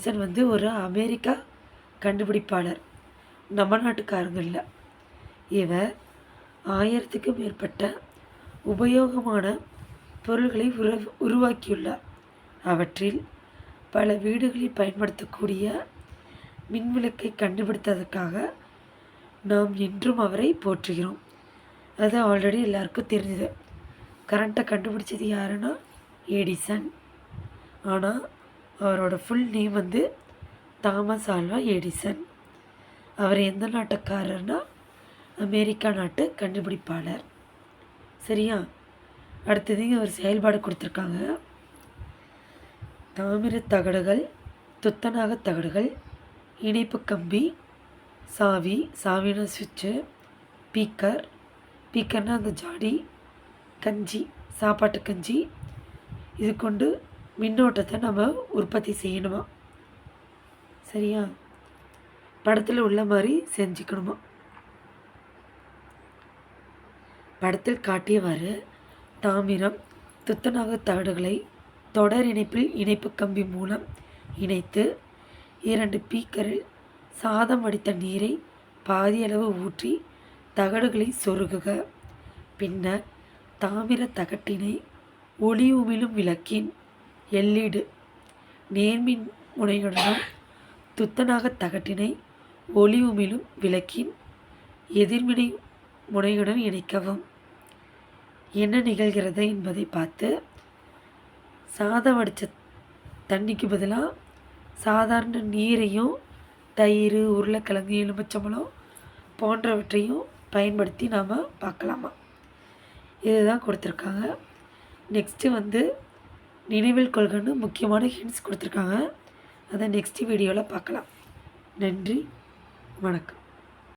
Edison வந்து ஒரு America கண்டுபிடிப்பாளர், நம்ம நாட்டுக்காரங்க இல்லை. இவர் 1000க்கும் மேற்பட்ட உபயோகமான பொருள்களை உருவாக்கியுள்ளார். அவற்றில் பல வீடுகளில் பயன்படுத்தக்கூடிய மின்விளக்கை கண்டுபிடித்ததற்காக நாம் என்றும் அவரை போற்றுகிறோம். அது ஆல்ரெடி எல்லாருக்கும் தெரிஞ்சது. கரண்ட்டை கண்டுபிடிச்சது யாருன்னா எடிசன். ஆனால் அவரோட ஃபுல் நேம் வந்து தாமஸ் ஆல்வா எடிசன். அவர் எந்த நாட்டுக்காரர்னா அமெரிக்கா நாட்டு கண்டுபிடிப்பாளர். சரியா? அடுத்தது அவர் செயல்பாடு கொடுத்துருக்காங்க. தாமிர தகடுகள், துத்தநாக தகடுகள், இணைப்பு கம்பி, சாவி, சாவினா சுவிட்சு, பீக்கர்னால் அந்த ஜாடி, கஞ்சி, சாப்பாட்டு கஞ்சி, இது கொண்டு மின்னோட்டத்தை நம்ம உற்பத்தி செய்யணுமா. சரியா? படத்தில் உள்ள மாதிரி செஞ்சுக்கணுமா. படத்தில் காட்டியவாறு தாமிரம் துத்தநாக தகடுகளை தொடர் இணைப்பில் இணைப்பு கம்பி மூலம் இணைத்து 2 பீக்கரில் சாதம் வடித்த நீரை பாதியளவு ஊற்றி தகடுகளை சொருகுக. பின்னர் தாமிர தகட்டினை ஒளி உமிழும் விளக்கின் LED நேர்மின் முனையுடனும் துத்தநாக தகட்டினை ஒளி உமிழும் விளக்கின் எதிர்மினை முனையுடன் இணைக்கவும். என்ன நிகழ்கிறது என்பதை பார்த்து சாதம் வடித்த தண்ணிக்கு பதிலாக சாதாரண நீரையும் தயிர், உருளைக்கிழங்கு, எலுமிச்சம்பழம் போன்றவற்றையும் பயன்படுத்தி நாம் பார்க்கலாமா. இதுதான் கொடுத்துருக்காங்க. நெக்ஸ்ட்டு வந்து நினைவில் கொள்கன்னு முக்கியமான ஹிண்ட்ஸ் கொடுத்துருக்காங்க. அதை நெக்ஸ்ட் வீடியோவில் பார்க்கலாம். நன்றி, வணக்கம்.